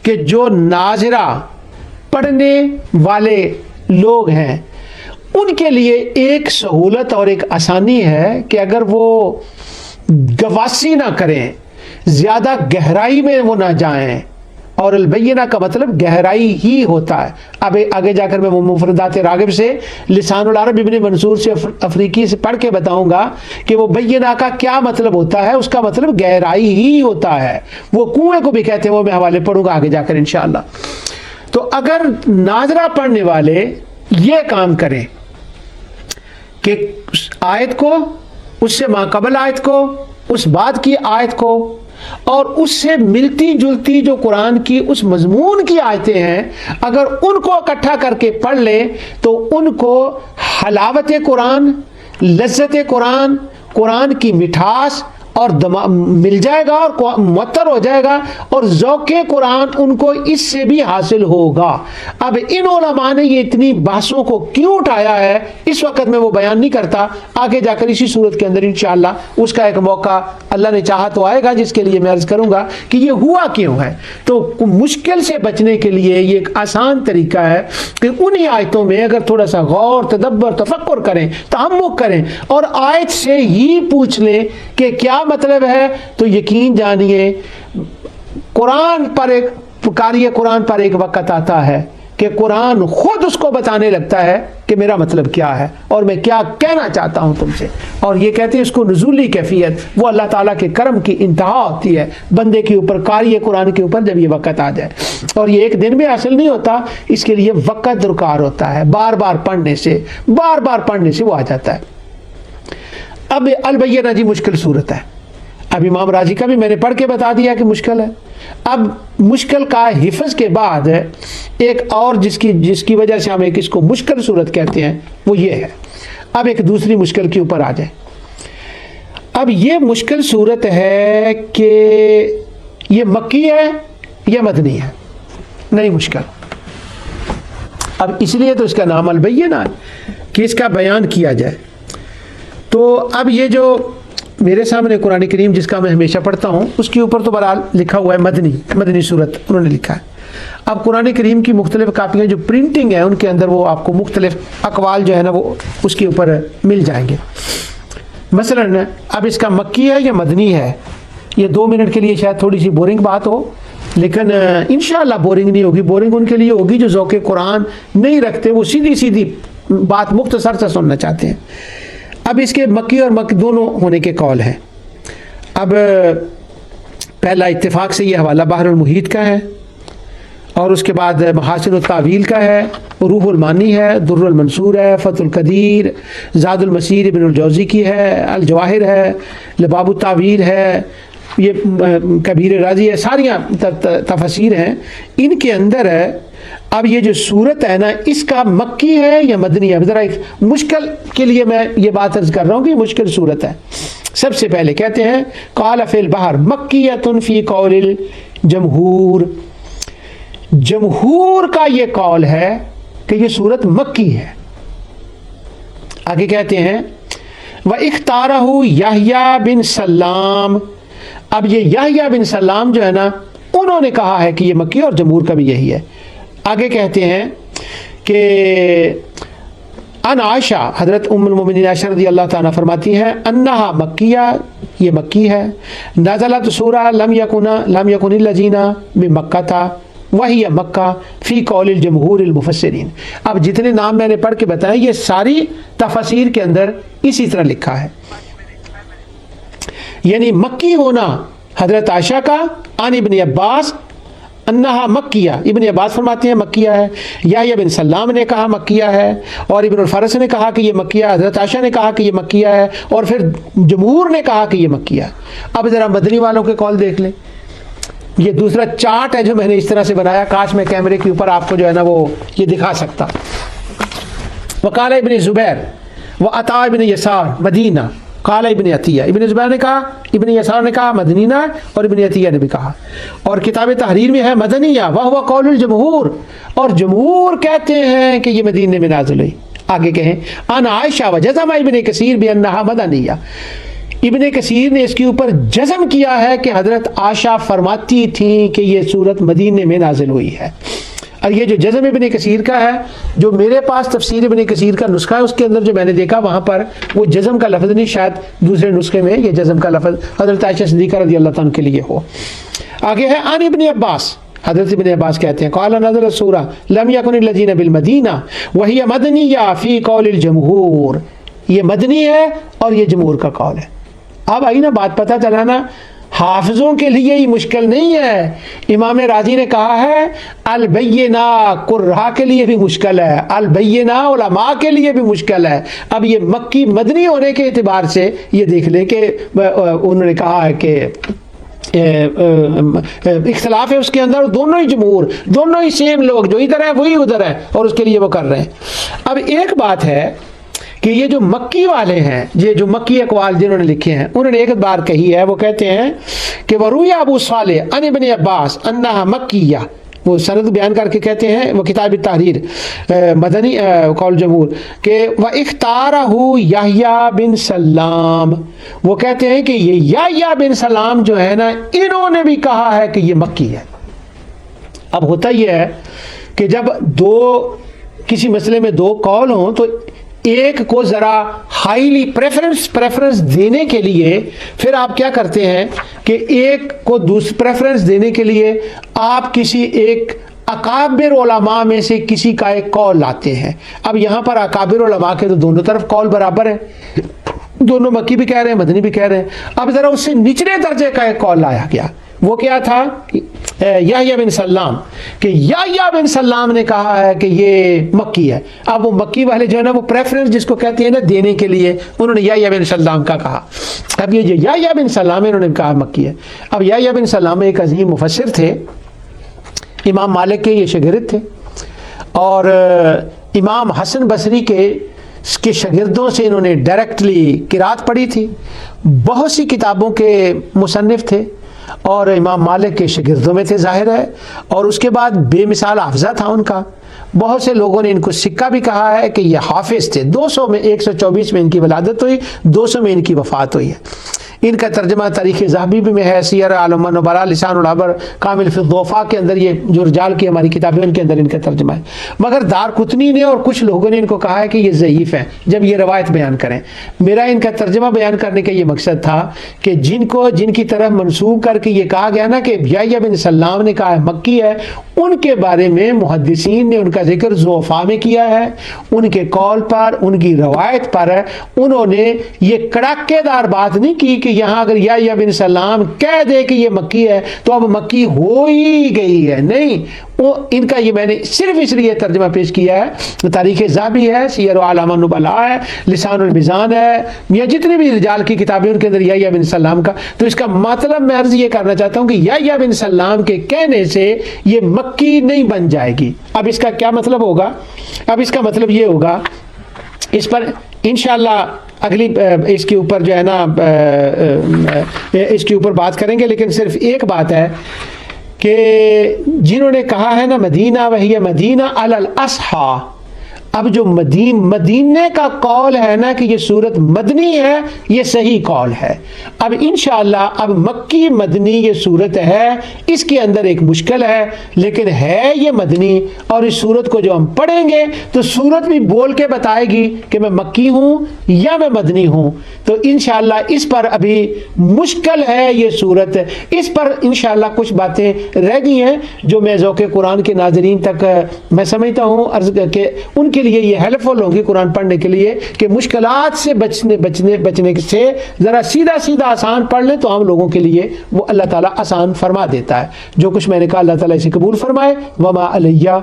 کہ جو ناظرہ پڑھنے والے لوگ ہیں ان کے لیے ایک سہولت اور ایک آسانی ہے کہ اگر وہ گواسی نہ کریں، زیادہ گہرائی میں وہ نہ جائیں، اور البینہ کا مطلب گہرائی ہی ہوتا ہے۔ اب آگے جا کر میں مفردات راغب سے لسان العرب ابن منصور سے افریقی سے پڑھ کے بتاؤں گا کہ وہ بینہ کا کیا مطلب ہوتا ہے۔ اس کا مطلب گہرائی ہی ہوتا ہے، وہ کنویں کو بھی کہتے ہیں، وہ میں حوالے پڑھوں گا آگے جا کر انشاءاللہ۔ تو اگر ناظرہ پڑھنے والے یہ کام کریں کہ آیت کو، اس سے ماقبل آیت کو، اس بعد کی آیت کو، اور اس سے ملتی جلتی جو قرآن کی اس مضمون کی آیتیں ہیں، اگر ان کو اکٹھا کر کے پڑھ لیں تو ان کو حلاوت قرآن، لذت قرآن، قرآن کی مٹھاس اور مل جائے گا اور معطر ہو جائے گا، اور ذوق قرآن ان کو اس سے بھی حاصل ہوگا۔ اب ان علماء نے یہ اتنی بحثوں کو کیوں اٹھایا ہے اس وقت میں وہ بیان نہیں کرتا، آگے جا کر اسی صورت کے اندر انشاءاللہ اس کا ایک موقع اللہ نے چاہا تو آئے گا، جس کے لیے میں عرض کروں گا کہ یہ ہوا کیوں ہے۔ تو مشکل سے بچنے کے لیے یہ ایک آسان طریقہ ہے کہ انہی آیتوں میں اگر تھوڑا سا غور، تدبر، تفکر کریں، تعمق کریں اور آیت سے ہی پوچھ لیں کہ کیا مطلب ہے، تو یقین جانیے قرآن پر قاری قرآن پر ایک وقت آتا ہے کہ قرآن خود اس کو بتانے لگتا ہے کہ میرا مطلب کیا ہے اور میں کیا کہنا چاہتا ہوں تم سے۔ اور یہ کہتے ہیں اس کو نزولی کیفیت، وہ اللہ تعالیٰ کے کرم کی انتہا ہوتی ہے بندے کے اوپر، قاری قرآن کے اوپر، جب یہ وقت آ جائے۔ اور یہ ایک دن میں حاصل نہیں ہوتا، اس کے لیے وقت درکار ہوتا ہے، بار بار پڑھنے سے وہ آ جاتا ہے۔ اب البینہ جی مشکل صورت ہے، اب امام راضی کا بھی میں نے پڑھ کے بتا دیا کہ مشکل ہے۔ اب مشکل کا حفظ کے بعد ایک اور جس کی وجہ سے ہم ایک اس کو مشکل صورت کہتے ہیں وہ یہ ہے۔ اب ایک دوسری مشکل کے اوپر آ جائیں۔ اب یہ مشکل صورت ہے کہ یہ مکی ہے یا مدنی ہے، نہیں مشکل۔ اب اس لیے تو اس کا نام البینہ ہے کہ اس کا بیان کیا جائے۔ تو اب یہ جو میرے سامنے قرآن کریم جس کا میں ہمیشہ پڑھتا ہوں اس کے اوپر تو بہرحال لکھا ہوا ہے مدنی صورت انہوں نے لکھا ہے۔ اب قرآن کریم کی مختلف کاپیاں جو پرنٹنگ ہیں ان کے اندر وہ آپ کو مختلف اقوال جو ہے نا وہ اس کے اوپر مل جائیں گے۔ مثلا اب اس کا مکی ہے یا مدنی ہے، یہ 2 منٹ کے لیے شاید تھوڑی سی بورنگ بات ہو، لیکن انشاءاللہ بورنگ نہیں ہوگی۔ بورنگ ان کے لیے ہوگی جو ذوق قرآن نہیں رکھتے، وہ سیدھی بات مختصر سے سننا چاہتے ہیں۔ اب اس کے مکی اور مکی دونوں ہونے کے قول ہیں۔ اب پہلا اتفاق سے یہ حوالہ بحر المحیط کا ہے، اور اس کے بعد محاسن التاویل کا ہے، روح المانی ہے، در المنصور ہے، فتح القدیر، زاد المسیر ابن الجوزی کی ہے، الجواہر ہے، لباب التاویل ہے، یہ کبیر راضی ہے، ساریاں تفسیر ہیں۔ ان کے اندر ہے اب یہ جو صورت ہے نا اس کا مکی ہے یا مدنی ہے۔ ذرا ایک مشکل کے لیے میں یہ بات عرض کر رہا ہوں کہ یہ مشکل صورت ہے۔ سب سے پہلے کہتے ہیں قال فی البحر مکیۃ فی قول الجمہور، جمہور کا یہ قول ہے کہ یہ صورت مکی ہے۔ آگے کہتے ہیں وَاِخْتَارَهُ یحییٰ بن سلام، اب یہ یحییٰ بن سلام جو ہے نا انہوں نے کہا ہے کہ یہ مکی، اور جمہور کا بھی یہی ہے۔ آگے کہتے ہیں کہ ان عائشہ، حضرت ام المؤمنین عائشہ رضی اللہ تعالیٰ فرماتی ہیں انہا مکیہ، یہ مکی ہے، نزلت سورہ لم یکن الذین بمکہ تھا وہی مکہ فی قول الجمہور المفسرین۔ اب جتنے نام میں نے پڑھ کے بتائے یہ ساری تفاسیر کے اندر اسی طرح لکھا ہے، یعنی مکی ہونا حضرت عائشہ کا، عن ابن عباس انہا مکیہ، ابن عباس فرماتے ہیں مکیہ ہے، یحییٰ بن سلام نے کہا مکیہ ہے، اور ابن الفرس نے کہا کہ یہ مکیہ، حضرت عائشہ نے کہا کہ یہ مکیہ ہے، اور پھر جمہور نے کہا کہ یہ مکیہ ہے۔ اب ذرا مدنی والوں کے قول دیکھ لیں۔ یہ دوسرا چارٹ ہے جو میں نے اس طرح سے بنایا، کاش میں کیمرے کے اوپر آپ کو جو ہے نا وہ یہ دکھا سکتا۔ وقال ابن زبیر وعطاء ابن یسار مدینہ، قال ابن عطیہ، ابن زبیر نے کہا، ابن یسار نے کہا مدینہ، اور ابن عطیہ نے بھی کہا، اور کتاب تحریر میں ہے مدنیہ وہو قول الجمہور، اور جمہور کہتے ہیں کہ یہ مدینے میں نازل ہوئی۔ آگے کہیں ان عائشہ وجزم ابن کثیر بانہا مدنیہ، ابن کثیر نے اس کے اوپر جزم کیا ہے کہ حضرت عائشہ فرماتی تھیں کہ یہ سورت مدینے میں نازل ہوئی ہے. اور یہ جو جزم ابن کثیر کا ہے، جو میرے پاس تفسیر ابن کثیر کا نسخہ ہے، اس کے اندر جو میں نے دیکھا وہاں پر وہ جزم کا لفظ نہیں، شاید دوسرے نسخے میں یہ جزم کا لفظ حضرت عائشہ صدیقہ رضی اللہ تعالیٰ کے لیے ہو. آگے ہے عن ابن عباس، حضرت ابن عباس کہتے ہیں قال نزل السورہ لم یکن الذین بالمدینہ وہی مدنیہ فی قول الجمہور. یہ مدنی ہے اور یہ جمہور کا قول ہے. اب آئی نا بات پتہ چلانا، حافظوں کے لیے یہ مشکل نہیں ہے. امام راضی نے کہا ہے البینہ قرہ کے لیے بھی مشکل ہے، البینہ علماء کے لیے بھی مشکل ہے. اب یہ مکی مدنی ہونے کے اعتبار سے یہ دیکھ لیں کہ انہوں نے کہا ہے کہ اختلاف ہے اس کے اندر، دونوں ہی جمہور، دونوں ہی سیم لوگ، جو ادھر ہے وہی ادھر ہے، اور اس کے لیے وہ کر رہے ہیں. اب ایک بات ہے کہ یہ جو مکی والے ہیں، یہ جو مکی اقوال جنہوں نے لکھے ہیں، انہوں نے ایک بار کہی ہے، وہ کہتے ہیں کہ وروی ابو صالح عن ابن عباس انہا مکیہ، وہ سند بیان کر کے کہتے ہیں، وہ کتاب التحریر مدنی قول جمہور کہ وَاِخْتَارَهُ یحییٰ بن سلام، وہ کہتے ہیں کہ یہ یحییٰ بن سلام جو ہے نا، انہوں نے بھی کہا ہے کہ یہ مکی ہے. اب ہوتا یہ ہے کہ جب کسی مسئلے میں دو قول ہوں تو ایک کو ذرا ہائیلی پریفرنس دینے کے لیے پھر آپ کیا کرتے ہیں کہ ایک کو پریفرنس دینے کے لیے آپ کسی ایک اکابر علماء میں سے کسی کا ایک قول لاتے ہیں. اب یہاں پر اکابر علماء کے تو دونوں طرف قول برابر ہیں، دونوں مکی بھی کہہ رہے ہیں، مدنی بھی کہہ رہے ہیں. اب ذرا اس سے نچلے درجے کا ایک قول لایا گیا، وہ کیا تھا؟ یحییٰ بن سلام، کہ یحییٰ بن سلام نے کہا ہے کہ یہ مکی ہے. اب وہ مکی والے جو ہے نا، وہ پریفرنس جس کو کہتے ہیں نا دینے کے لیے، انہوں نے یحییٰ بن سلام کا کہا. اب یہ جو یحییٰ بن سلام انہوں نے کہا مکی ہے. اب یحییٰ بن سلام ایک عظیم مفسر تھے، امام مالک کے یہ شاگرد تھے، اور امام حسن بصری کے شاگردوں سے انہوں نے ڈائریکٹلی قرات پڑھی تھی. بہت سی کتابوں کے مصنف تھے اور امام مالک کے شاگردوں میں تھے ظاہر ہے، اور اس کے بعد بے مثال حافظہ تھا ان کا. بہت سے لوگوں نے ان کو سکہ بھی کہا ہے کہ یہ حافظ تھے. 200 میں 124 میں ان کی ولادت ہوئی، 200 میں ان کی وفات ہوئی ہے. ان کا ترجمہ تاریخ ذہبی بھی میں ہے، سیر اعلام النبلاء، لسان العبر، کامل فی الضعفاء کے اندر، یہ جو رجال کی ہماری کتابیں ان کے اندر ان کا ترجمہ ہے. مگر دارقطنی نے اور کچھ لوگوں نے ان کو کہا ہے کہ یہ ضعیف ہیں جب یہ روایت بیان کریں. میرا ان کا ترجمہ بیان کرنے کا یہ مقصد تھا کہ جن کی طرف منسوب کر کے یہ کہا گیا نا کہ یحییٰ بن سلام نے کہا ہے مکی ہے، ان کے بارے میں محدثین نے ان کا ذکر ضعفاء میں کیا ہے. ان کے قول پر، ان کی روایت پر انہوں نے یہ کڑاکے دار بات نہیں کی کہ یہاں اگر یحییٰ بن سلام کہہ دے کہ یہ مکی ہے تو اب مکی ہو ہی گئی ہے. نہیں، وہ ان کا یہ میں نے صرف اس لیے ترجمہ پیش کیا ہے. تاریخ ذہبی ہے، سیر اعلام النبلاء ہے، لسان المیزان ہے، یا جتنی بھی رجال کی کتابیں ان کے اندر یحییٰ بن سلام کا. تو اس کا مطلب میں عرض یہ کرنا چاہتا ہوں کہ یحییٰ بن سلام کے کہنے سے یہ مکی نہیں بن جائے گی. اب اس کا کیا مطلب ہوگا؟ اب اس کا مطلب یہ ہوگا، اس پر انشاءاللہ اگلی اس کے اوپر جو ہے نا اس کے اوپر بات کریں گے. لیکن صرف ایک بات ہے کہ جنہوں نے کہا ہے نا مدینہ وہی مدینہ علی الاصحیٰ، اب جو مدینے کا قول ہے نا کہ یہ صورت مدنی ہے، یہ صحیح قول ہے. اب انشاءاللہ اب مکی مدنی یہ صورت ہے، اس کے اندر ایک مشکل ہے، لیکن ہے یہ مدنی. اور اس صورت کو جو ہم پڑھیں گے تو صورت بھی بول کے بتائے گی کہ میں مکی ہوں یا میں مدنی ہوں. تو انشاءاللہ اس پر ابھی مشکل ہے یہ صورت. اس پر انشاءاللہ کچھ باتیں رہ گئی ہیں جو میں ذوق قرآن کے ناظرین تک میں سمجھتا ہوں عرض کہ ان کے لیے یہ ہیلپ فل ہوگی قرآن پڑھنے کے لیے، کہ مشکلات سے بچنے سے ذرا سیدھا آسان پڑھ لیں تو عام لوگوں کے لیے وہ اللہ تعالیٰ آسان فرما دیتا ہے. جو کچھ میں نے کہا اللہ تعالیٰ اسے قبول فرمائے. وما علیہ